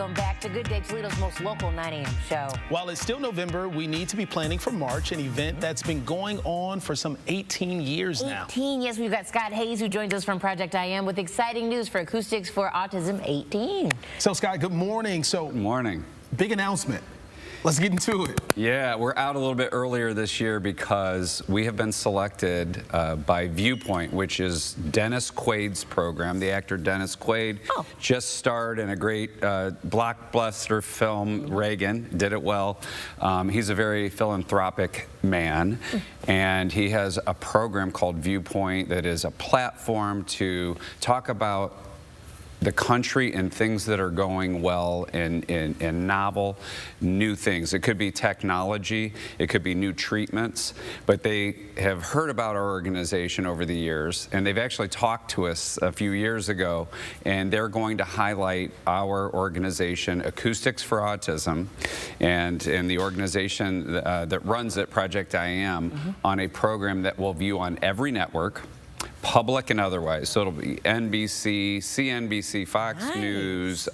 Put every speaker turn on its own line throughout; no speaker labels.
Welcome back to Good Day Toledo's most local 9 a.m. show.
While it's still November, we need to be planning for March, an event that's been going on for some 18 years now.
18, yes. We've got Scott Hayes, who joins us from Project I Am with exciting news for Acoustics for Autism 18.
So, Scott, good morning.
Good morning.
Big announcement. Let's get into it.
Yeah, we're out a little bit earlier this year because we have been selected by Viewpoint, which is Dennis Quaid's program. The actor Dennis Quaid just starred in a great blockbuster film, Reagan, did it well. He's a very philanthropic man, and he has a program called Viewpoint that is a platform to talk about the country and things that are going well in novel, new things. It could be technology, it could be new treatments, but they have heard about our organization over the years, and they've actually talked to us a few years ago, and they're going to highlight our organization, Acoustics for Autism, and the organization that runs it, Project I Am, on a program that will view on every network, public and otherwise. So it'll be NBC, CNBC, Fox News.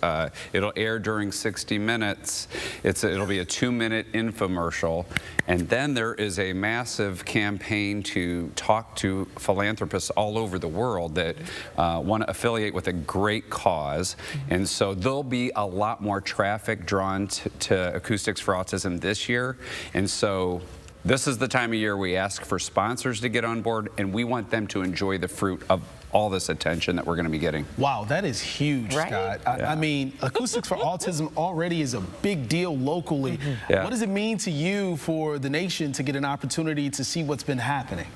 It'll air during 60 Minutes. It'll be a 2-minute infomercial. And then there is a massive campaign to talk to philanthropists all over the world that want to affiliate with a great cause. And so there'll be a lot more traffic drawn to Acoustics for Autism this year. And so this is the time of year we ask for sponsors to get on board, and we want them to enjoy the fruit of all this attention that we're going to be getting.
Wow, that is huge, Scott. I mean, Acoustics for Autism already is a big deal locally. What does it mean to you for the nation to get an opportunity to see what's been happening?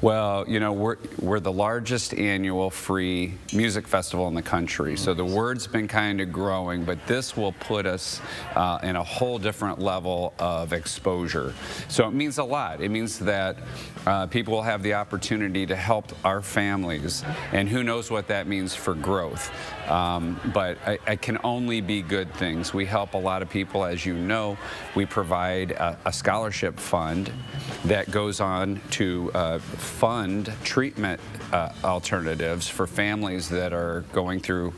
Well, you know, we're the largest annual free music festival in the country, so the word's been kind of growing, but this will put us in a whole different level of exposure. So it means a lot. It means that people will have the opportunity to help our families, and who knows what that means for growth. But it can only be good things. We help a lot of people, as you know. We provide a scholarship fund that goes on to fund treatment alternatives for families that are going through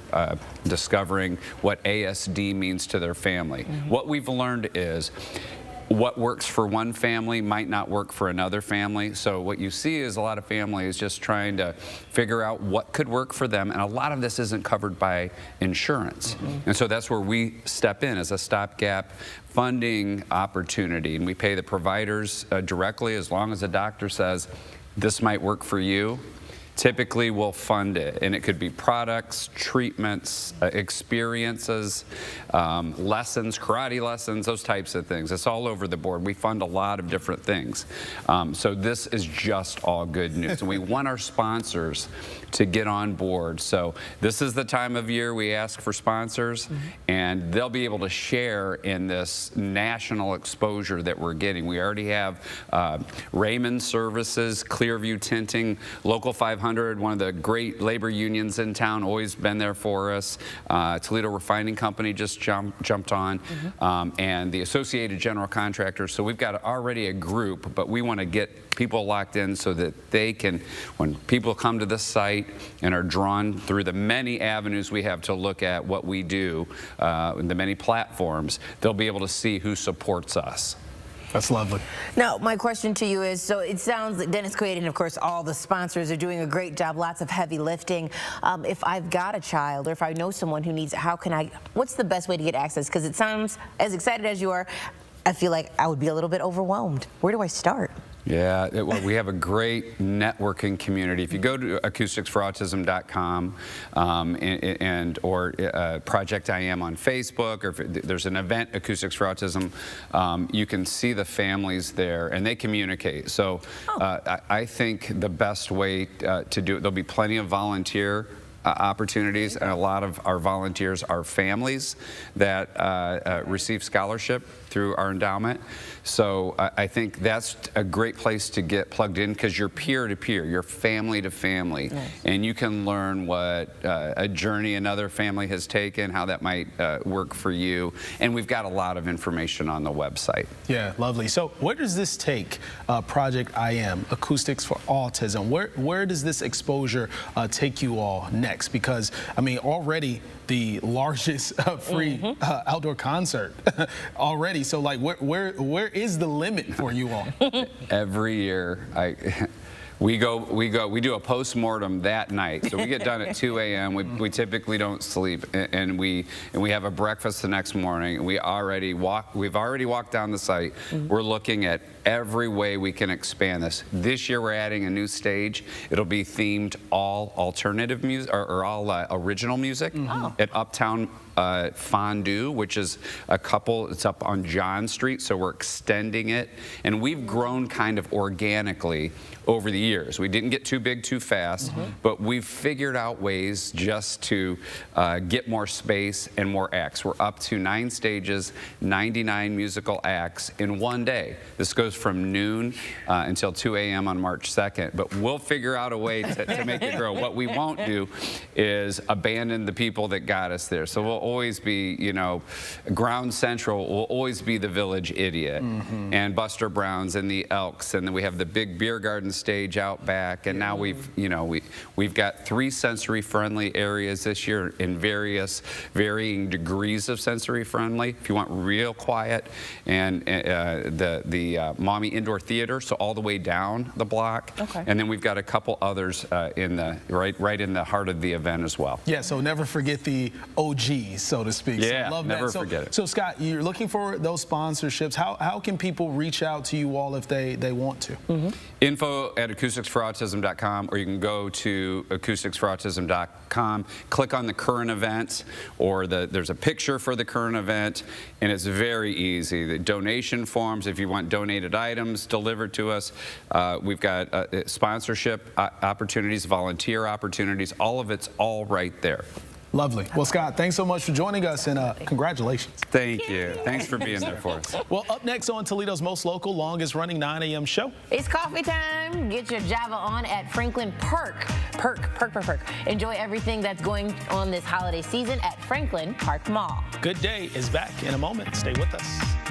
discovering what ASD means to their family. What we've learned is what works for one family might not work for another family. So what you see is a lot of families just trying to figure out what could work for them, and a lot of this isn't covered by insurance. And so that's where we step in as a stopgap funding opportunity, and we pay the providers directly as long as the doctor says this might work for you. Typically we'll fund it, and it could be products, treatments, experiences, lessons, karate lessons, those types of things. It's all over the board. We fund a lot of different things. So this is just all good news. And we want our sponsors to get on board. So this is the time of year we ask for sponsors, and they'll be able to share in this national exposure that we're getting. We already have Raymond Services, Clearview Tinting, Local 500, one of the great labor unions in town, always been there for us. Toledo Refining Company just jumped on, and the Associated General Contractors. So we've got already a group, but we want to get people locked in so that they can, when people come to this site and are drawn through the many avenues we have to look at what we do, the many platforms, they'll be able to see who supports us.
That's lovely.
Now, my question to you is, so it sounds like Dennis Quaid and, of course, all the sponsors are doing a great job, lots of heavy lifting. If I've got a child or if I know someone who needs it, what's the best way to get access? Because it sounds, as excited as you are, I feel like I would be a little bit overwhelmed. Where do I start?
Yeah, well, we have a great networking community. If you go to acousticsforautism.com or Project I Am on Facebook, or if there's an event, Acoustics for Autism, you can see the families there, and they communicate. So I think the best way to do it, there'll be plenty of volunteer opportunities, and a lot of our volunteers are families that receive scholarship through our endowment. So I think that's a great place to get plugged in, because you're peer-to-peer, you're family-to-family, and you can learn what a journey another family has taken, how that might work for you, and we've got a lot of information on the website.
Yeah, lovely. So where does this take Project I Am, Acoustics for Autism? Where does this exposure take you all next? next? Because, I mean, already the largest free outdoor concert already. So, like, where is the limit for you all?
Every year, we do a post-mortem that night. So we get done at 2 a.m. We typically don't sleep, and we have a breakfast the next morning. And we've already walked down the site. We're looking at every way we can expand this. This year we're adding a new stage. It'll be themed all alternative music or all original music at Uptown Fondue, which is it's up on John Street, so we're extending it. And we've grown kind of organically over the years. We didn't get too big too fast, but we've figured out ways just to get more space and more acts. We're up to 9 stages, 99 musical acts in one day. This goes from noon until 2 a.m. on March 2nd, but we'll figure out a way to make it grow. What we won't do is abandon the people that got us there. So we'll always be, you know, Ground Central will always be the Village Idiot and Buster Brown's and the Elks, and then we have the big beer garden stage out back, and now we've got 3 sensory-friendly areas this year in varying degrees of sensory-friendly. If you want real quiet, and the Mommy Indoor Theater, so all the way down the block, and then we've got a couple others in the right in the heart of the event as well.
Yeah, so never forget the OGs, so to speak.
Yeah,
so love
never
that.
forget it.
So Scott, you're looking for those sponsorships. How can people reach out to you all if they want to?
Info@acousticsforautism.com, or you can go to acousticsforautism.com, click on the current events, or there's a picture for the current event, and it's very easy. The donation forms, if you want donated items delivered to us, we've got sponsorship opportunities, volunteer opportunities, all of it's all right there.
Lovely. Well, Scott, thanks so much for joining us, and congratulations.
Thank you. Thanks for being there for us.
Well, up next on Toledo's most local, longest running 9 a.m. show.
It's coffee time. Get your Java on at Franklin Park. Perk. Enjoy everything that's going on this holiday season at Franklin Park Mall.
Good Day is back in a moment. Stay with us.